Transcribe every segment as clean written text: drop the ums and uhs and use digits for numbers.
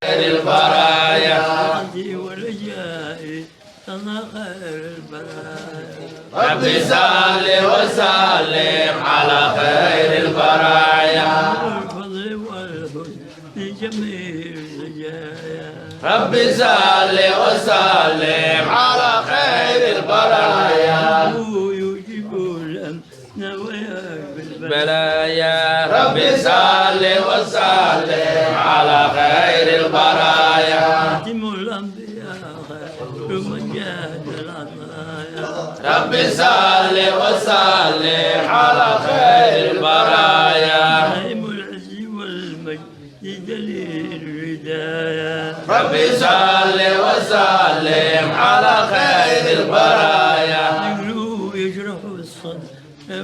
البرايا ورجائي أنا خير البرايا رب صل وسلم على خير البرايا الفضل والحسن لجميع الرجايا رب صل وسلم على خير البرايا هو يجيب الأمن ويهب البلايا رب صل وسلم على خير البرايا خاتم الأنبياء خير من جاد العطايا رب صل وسلم على خير البرايا دائم العز والمجد دليل الهدايا رب صل وسلم على خير البرايا ذكره يشرح الصدر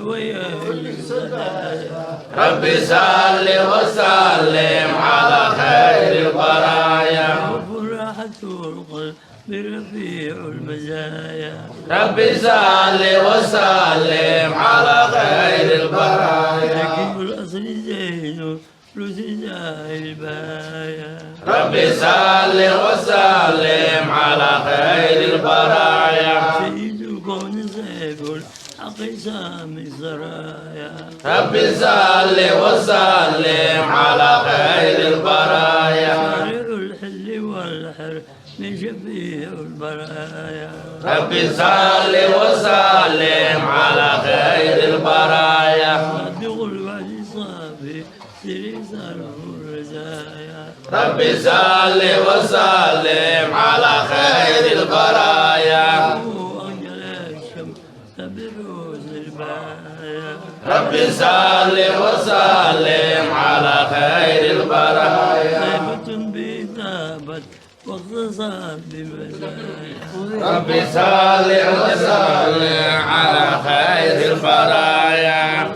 ويهل الصدايا رب صل وسلم على خير البرايا وفرحة القلب برفيع المزايا رب صل وسلم على خير البرايا لكن الأصل زين رزقنا البايا رب صل وسلم على خير البرايا سيد الكون سيف الحق سامي السرايا رب صل وسلم على خير البرايا شارع الحل والحر من شفيع البرايا رب صل وسلم على خير البرايا صادق الوعد صافي سري سره الرزايا رب صل وسلم على خير البرايا وأنجل الشمس بروز البايا رب صل وسلم على خير البرايا طيبة بثابت واختصار بمزايا رب صل وسلم على خير البرايا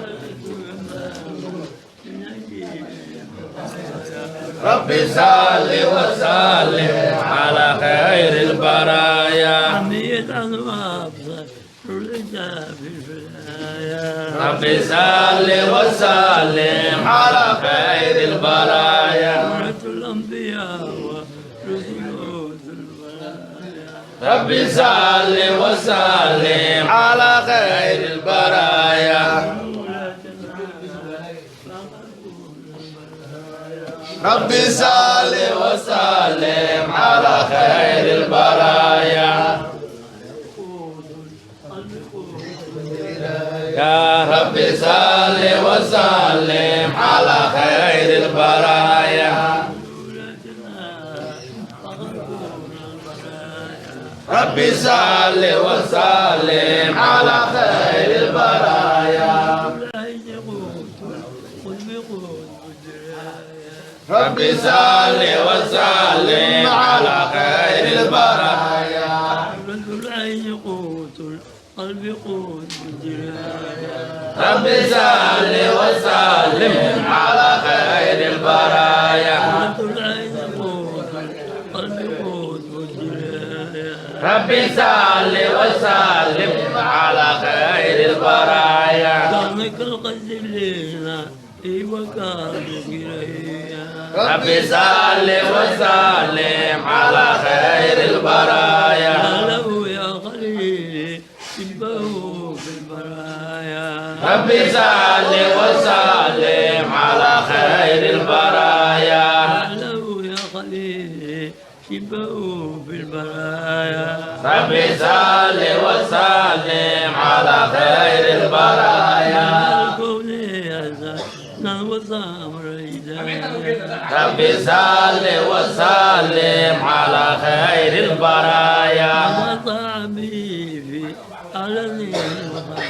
رب صل وسلم على خير البرايا حميد عن وابصر الرجاء في البلايا رب صل وسلم على خير البرايا سورة الأنبياء ورسول البلايا رب صل وسلم على خير البرايا رب صل وسلم على خير البرايا يا رب صل وسلم على خير البرايا رب صل وسلم على خير البرايا رب صل وسلم على خير البرايا رد العين قوت القلب قوت الدراية رب صل وسلم على خير البرايا رد العين قوت القلب قوت الدراية رب صل وسلم على خير البرايا كانك القلب لنا وكان قريا رب صل وسلم على خير البرايا له يا خليلي سبه في البرايا رب صل وسلم على خير البرايا له يا خليلي سبه في البرايا رب صل وسلم على خير البرايا الكون يزال وصام الهداية رب صل وسلم على خير البرايا وطعبي على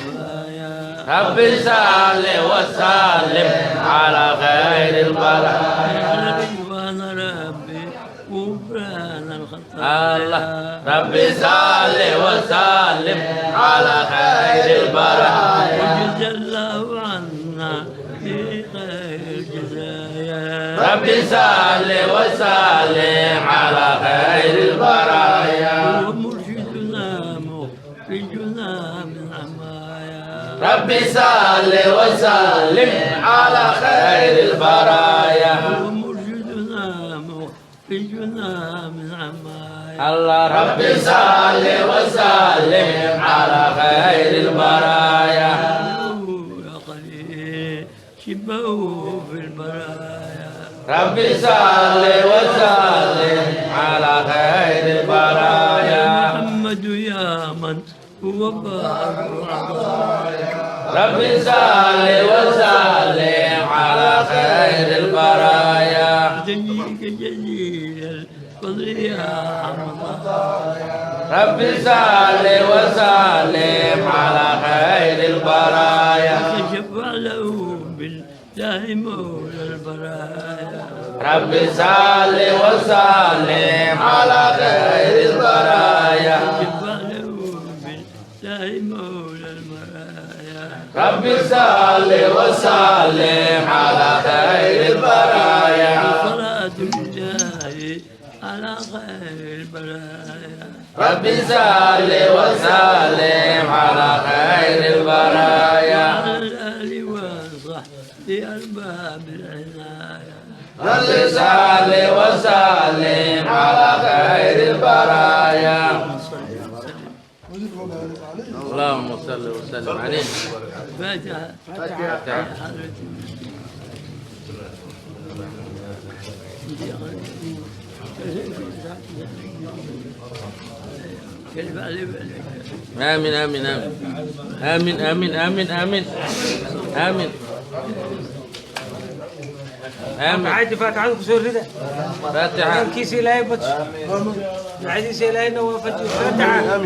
الخفايا رب صل وسلم على خير البرايا رضوان ربي غفران الله الخطايا رب صل وسلم على خير البرايا وجزى الله عنا بخير الجزايا رب صل وسلم على خير البرايا ومرشدنا مخرجنا من عمايا رب صل وسلم على خير البرايا ومرشدنا مخرجنا يخرجنا من عمايا الله ربي صل وسلم على خير البرايا يا قليل شبه في البرايا ربي صل وسلم على خير البرايا محمد يا من هو بار ربي صل وسلم على خير البرايا دنيك جليل الفضل يا حمد ربي صل وسلم على خير البرايا شفع له بالله مولى البرايا ربي صل وسلم على خير البرايا شفع له بالله مولى البرايا ربي صل وسلم على خير البرايا صلاة الله على خير البرايا ربي صل وسلم على خير البرايا على الآل وصحبه أرباب العناية ربي صل وسلم على خير البرايا اللهم صل وسلم عليه فاتحة آمين آمين آمين آمين آمين آمين آمين آمين عادي فاتحة كسور رده فاتحة كيسي لا يبطش عادي سيلاي نوافج فاتحة